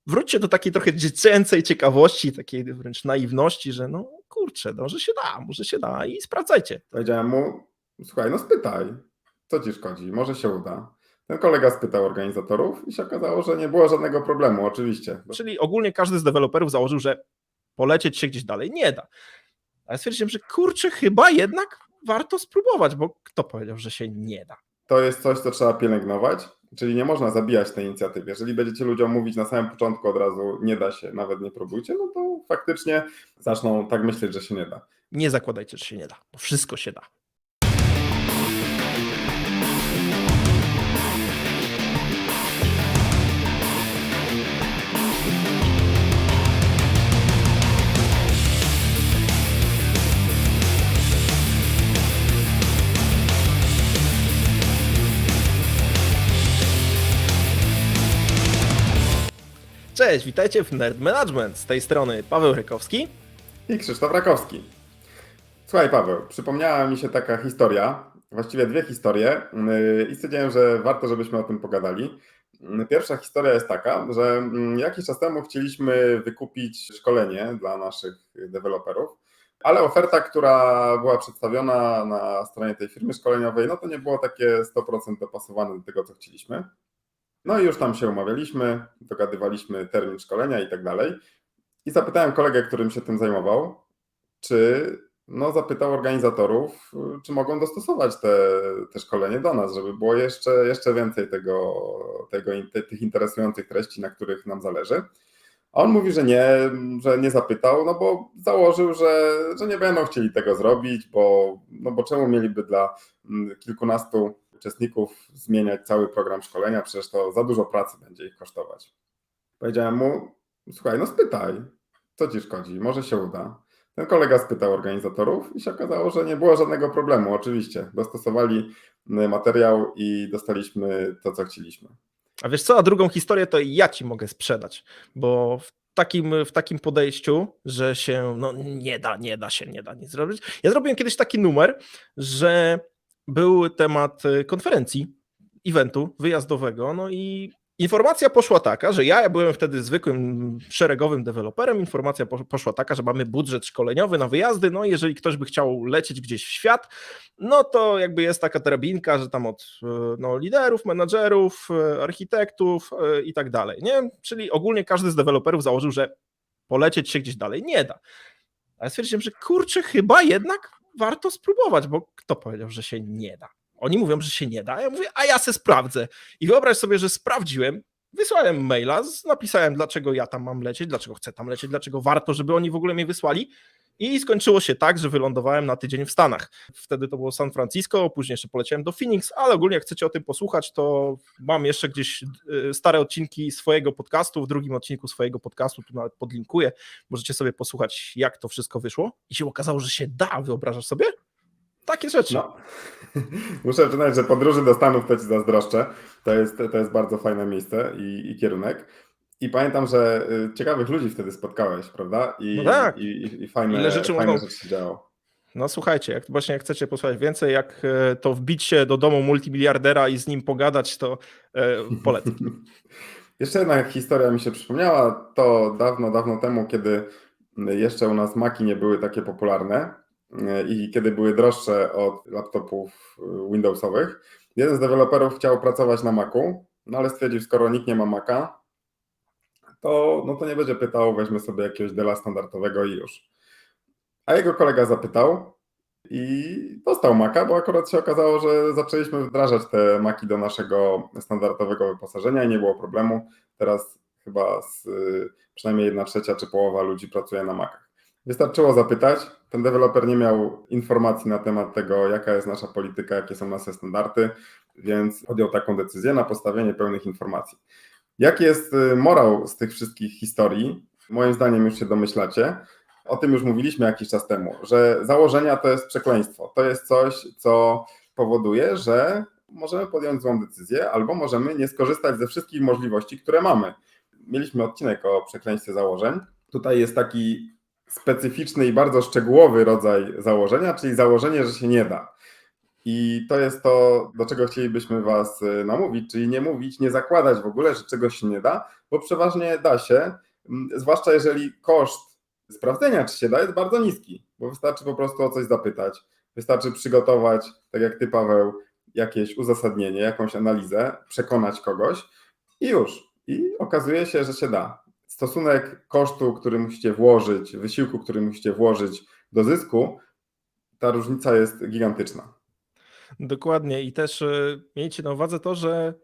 wróćcie do takiej trochę dziecięcej ciekawości, takiej wręcz naiwności, że no kurczę, no, że się da, może się da i sprawdzajcie. Powiedziałem mu, słuchaj, no spytaj, co ci szkodzi, może się uda. Ten kolega spytał organizatorów i się okazało, że nie było żadnego problemu, oczywiście. Czyli ogólnie każdy z deweloperów założył, że polecieć się gdzieś dalej nie da. A ja stwierdziłem, że kurczę, chyba jednak warto spróbować, bo kto powiedział, że się nie da? To jest coś, co trzeba pielęgnować, czyli nie można zabijać tej inicjatywy. Jeżeli będziecie ludziom mówić na samym początku od razu nie da się, nawet nie próbujcie, no to faktycznie zaczną tak myśleć, że się nie da. Nie zakładajcie, że się nie da, bo wszystko się da. Cześć, witajcie w Nerd Management. Z tej strony Paweł Rykowski i Krzysztof Rakowski. Słuchaj Paweł, przypomniała mi się taka historia, właściwie dwie historie i stwierdziłem, że warto, żebyśmy o tym pogadali. Pierwsza historia jest taka, że jakiś czas temu chcieliśmy wykupić szkolenie dla naszych deweloperów, ale oferta, która była przedstawiona na stronie tej firmy szkoleniowej, no to nie było takie 100% dopasowane do tego, co chcieliśmy. No i już tam się umawialiśmy, dogadywaliśmy termin szkolenia i tak dalej. I zapytałem kolegę, którym się tym zajmował, zapytał organizatorów, czy mogą dostosować te szkolenie do nas, żeby było jeszcze więcej tych interesujących treści, na których nam zależy. A on mówi, że nie zapytał, no bo założył, że nie będą chcieli tego zrobić, bo czemu mieliby dla kilkunastu uczestników zmieniać cały program szkolenia, przecież to za dużo pracy będzie ich kosztować. Powiedziałem mu, słuchaj, no spytaj, co ci szkodzi, może się uda. Ten kolega spytał organizatorów i się okazało, że nie było żadnego problemu, oczywiście. Dostosowali materiał i dostaliśmy to, co chcieliśmy. A wiesz co, a drugą historię to ja ci mogę sprzedać, bo w takim podejściu, że się nie da się nic zrobić. Ja zrobiłem kiedyś taki numer, że był temat konferencji, eventu wyjazdowego, no i informacja poszła taka, że ja byłem wtedy zwykłym szeregowym deweloperem, informacja poszła taka, że mamy budżet szkoleniowy na wyjazdy, no i jeżeli ktoś by chciał lecieć gdzieś w świat, no to jakby jest taka drabinka, że tam od liderów, menadżerów, architektów i tak dalej, nie? Czyli ogólnie każdy z deweloperów założył, że polecieć się gdzieś dalej nie da. A ja stwierdziłem, że kurczę, chyba jednak warto spróbować, bo kto powiedział, że się nie da? Oni mówią, że się nie da, a ja mówię, a ja se sprawdzę. I wyobraź sobie, że sprawdziłem, wysłałem maila, napisałem, dlaczego ja tam mam lecieć, dlaczego chcę tam lecieć, dlaczego warto, żeby oni w ogóle mnie wysłali. I skończyło się tak, że wylądowałem na tydzień w Stanach. Wtedy to było San Francisco, później jeszcze poleciałem do Phoenix, ale ogólnie jak chcecie o tym posłuchać, to mam jeszcze gdzieś stare odcinki swojego podcastu, w drugim odcinku swojego podcastu, tu nawet podlinkuję, możecie sobie posłuchać, jak to wszystko wyszło. I się okazało, że się da, wyobrażasz sobie? Takie rzeczy. No. Muszę przyznać, że podróży do Stanów to ci zazdroszczę. To jest bardzo fajne miejsce i kierunek. I pamiętam, że ciekawych ludzi wtedy spotkałeś, prawda? Tak. I fajne rzeczy się działo. No słuchajcie, jak chcecie posłuchać więcej, jak to wbić się do domu multimiliardera i z nim pogadać, to polecam. Jeszcze jedna historia mi się przypomniała. To dawno temu, kiedy jeszcze u nas Maci nie były takie popularne i kiedy były droższe od laptopów Windowsowych, jeden z deweloperów chciał pracować na Macu, no ale stwierdził, skoro nikt nie ma Maca, to nie będzie pytał, weźmy sobie jakiegoś Della standardowego i już. A jego kolega zapytał i dostał Maca, bo akurat się okazało, że zaczęliśmy wdrażać te Maci do naszego standardowego wyposażenia i nie było problemu. Teraz chyba przynajmniej 1/3 czy połowa ludzi pracuje na Macach. Wystarczyło zapytać, ten deweloper nie miał informacji na temat tego, jaka jest nasza polityka, jakie są nasze standardy, więc podjął taką decyzję na postawienie pełnych informacji. Jaki jest morał z tych wszystkich historii? Moim zdaniem już się domyślacie. O tym już mówiliśmy jakiś czas temu, że założenia to jest przekleństwo. To jest coś, co powoduje, że możemy podjąć złą decyzję albo możemy nie skorzystać ze wszystkich możliwości, które mamy. Mieliśmy odcinek o przekleństwie założeń. Tutaj jest taki specyficzny i bardzo szczegółowy rodzaj założenia, czyli założenie, że się nie da. I to jest to, do czego chcielibyśmy Was namówić, czyli nie mówić, nie zakładać w ogóle, że czegoś się nie da, bo przeważnie da się, zwłaszcza jeżeli koszt sprawdzenia, czy się da, jest bardzo niski, bo wystarczy po prostu o coś zapytać, wystarczy przygotować, tak jak Ty, Paweł, jakieś uzasadnienie, jakąś analizę, przekonać kogoś i już. I okazuje się, że się da. Stosunek kosztu, który musicie włożyć, wysiłku, który musicie włożyć do zysku, ta różnica jest gigantyczna. Dokładnie i też miejcie na uwadze to, że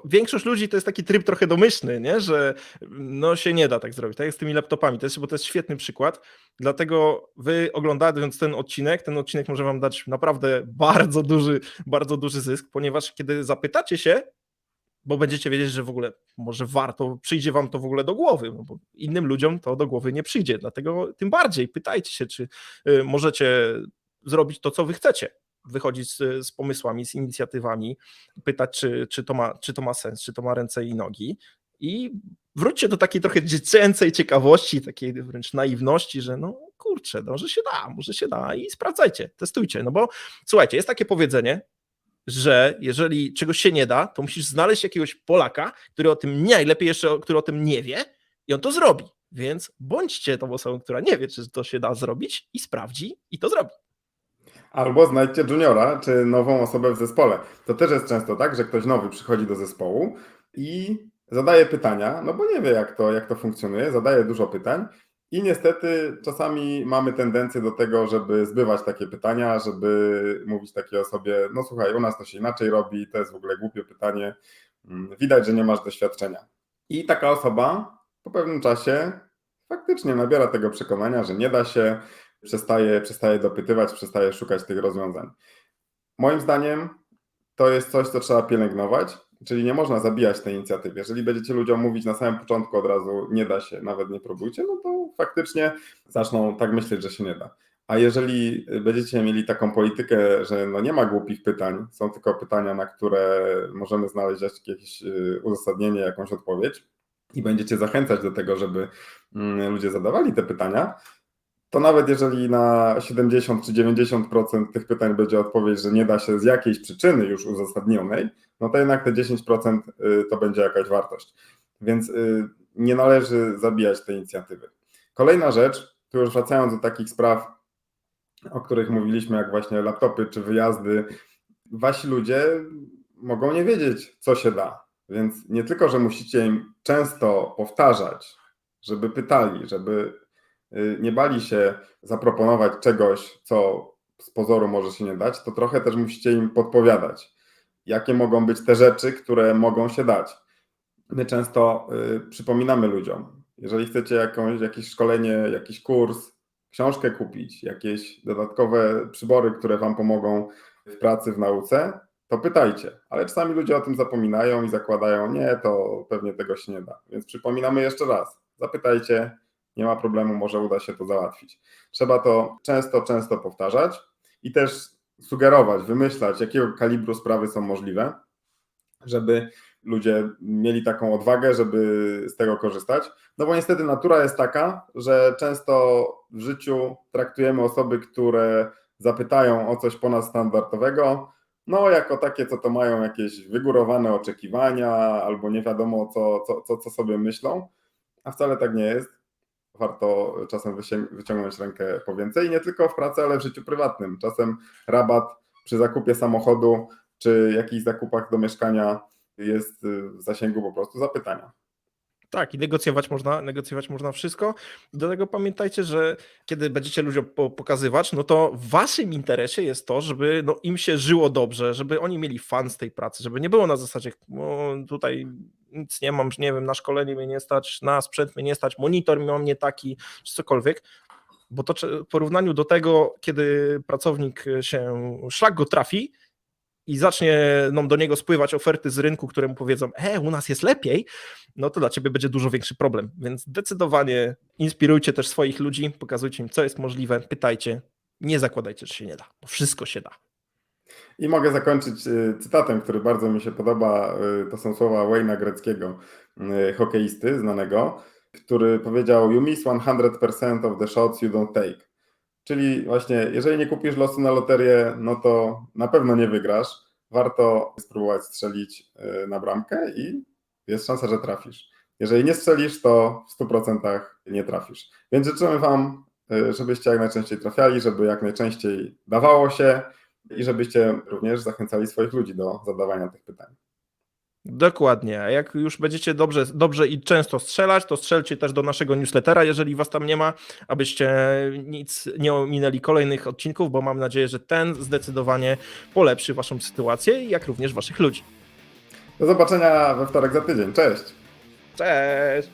większość ludzi to jest taki tryb trochę domyślny, nie? Że no się nie da tak zrobić, tak jest z tymi laptopami, bo to jest świetny przykład, dlatego wy oglądając ten odcinek może wam dać naprawdę bardzo duży zysk, ponieważ kiedy zapytacie się, bo będziecie wiedzieć, że w ogóle może warto, przyjdzie wam to w ogóle do głowy, no bo innym ludziom to do głowy nie przyjdzie, dlatego tym bardziej pytajcie się, czy możecie zrobić to, co wy chcecie, wychodzić z pomysłami, z inicjatywami, pytać, czy to ma sens, czy to ma ręce i nogi i wróćcie do takiej trochę dziecięcej ciekawości, takiej wręcz naiwności, że no kurczę, no, że się da, może się da i sprawdzajcie, testujcie, no bo słuchajcie, jest takie powiedzenie, że jeżeli czegoś się nie da, to musisz znaleźć jakiegoś Polaka, który o tym najlepiej jeszcze, który o tym nie wie i on to zrobi. Więc bądźcie tą osobą, która nie wie, czy to się da zrobić i sprawdzi i to zrobi. Albo znajdźcie juniora, czy nową osobę w zespole. To też jest często tak, że ktoś nowy przychodzi do zespołu i zadaje pytania, no bo nie wie, jak to funkcjonuje, zadaje dużo pytań i niestety czasami mamy tendencję do tego, żeby zbywać takie pytania, żeby mówić takiej osobie, no słuchaj, u nas to się inaczej robi, to jest w ogóle głupie pytanie, widać, że nie masz doświadczenia. I taka osoba po pewnym czasie faktycznie nabiera tego przekonania, że nie da się, przestaje dopytywać, przestaje szukać tych rozwiązań. Moim zdaniem to jest coś, co trzeba pielęgnować, czyli nie można zabijać tej inicjatywy. Jeżeli będziecie ludziom mówić na samym początku od razu nie da się, nawet nie próbujcie, no to faktycznie zaczną tak myśleć, że się nie da. A jeżeli będziecie mieli taką politykę, że no nie ma głupich pytań, są tylko pytania, na które możemy znaleźć jakieś uzasadnienie, jakąś odpowiedź i będziecie zachęcać do tego, żeby ludzie zadawali te pytania, to nawet jeżeli na 70 czy 90% tych pytań będzie odpowiedź, że nie da się z jakiejś przyczyny już uzasadnionej, no to jednak te 10% to będzie jakaś wartość. Więc nie należy zabijać tej inicjatywy. Kolejna rzecz, tu już wracając do takich spraw, o których mówiliśmy, jak właśnie laptopy czy wyjazdy, wasi ludzie mogą nie wiedzieć, co się da. Więc nie tylko, że musicie im często powtarzać, żeby pytali, żeby nie bali się zaproponować czegoś, co z pozoru może się nie dać, to trochę też musicie im podpowiadać, jakie mogą być te rzeczy, które mogą się dać. My często przypominamy ludziom, jeżeli chcecie jakieś szkolenie, jakiś kurs, książkę kupić, jakieś dodatkowe przybory, które wam pomogą w pracy, w nauce, to pytajcie. Ale czasami ludzie o tym zapominają i zakładają, nie, to pewnie tego się nie da. Więc przypominamy jeszcze raz, zapytajcie, nie ma problemu, może uda się to załatwić. Trzeba to często powtarzać i też sugerować, wymyślać, jakiego kalibru sprawy są możliwe, żeby ludzie mieli taką odwagę, żeby z tego korzystać. No bo niestety natura jest taka, że często w życiu traktujemy osoby, które zapytają o coś ponadstandardowego, no jako takie, co to mają jakieś wygórowane oczekiwania albo nie wiadomo co sobie myślą, a wcale tak nie jest. Warto czasem wyciągnąć rękę po więcej i nie tylko w pracy, ale w życiu prywatnym. Czasem rabat przy zakupie samochodu czy jakichś zakupach do mieszkania jest w zasięgu po prostu zapytania. Tak, i negocjować można wszystko. Do tego pamiętajcie, że kiedy będziecie ludziom pokazywać, no to w waszym interesie jest to, żeby no, im się żyło dobrze, żeby oni mieli fan z tej pracy, żeby nie było na zasadzie, no, tutaj nic nie mam, nie wiem, na szkolenie mnie nie stać, na sprzęt mnie nie stać, monitor mam nie taki, czy cokolwiek. Bo to w porównaniu do tego, kiedy pracownik szlak go trafi, i zacznie do niego spływać oferty z rynku, które mu powiedzą, u nas jest lepiej, no to dla ciebie będzie dużo większy problem. Więc zdecydowanie inspirujcie też swoich ludzi, pokazujcie im, co jest możliwe, pytajcie, nie zakładajcie, że się nie da, bo wszystko się da. I mogę zakończyć cytatem, który bardzo mi się podoba. To są słowa Wayne'a Gretzkiego, hokeisty znanego, który powiedział: "You miss 100% of the shots you don't take". Czyli właśnie, jeżeli nie kupisz losu na loterię, no to na pewno nie wygrasz. Warto spróbować strzelić na bramkę i jest szansa, że trafisz. Jeżeli nie strzelisz, to w 100% nie trafisz. Więc życzymy Wam, żebyście jak najczęściej trafiali, żeby jak najczęściej dawało się i żebyście również zachęcali swoich ludzi do zadawania tych pytań. Dokładnie. A jak już będziecie dobrze i często strzelać, to strzelcie też do naszego newslettera, jeżeli was tam nie ma, abyście nic nie ominęli kolejnych odcinków, bo mam nadzieję, że ten zdecydowanie polepszy waszą sytuację, jak również waszych ludzi. Do zobaczenia we wtorek za tydzień. Cześć! Cześć!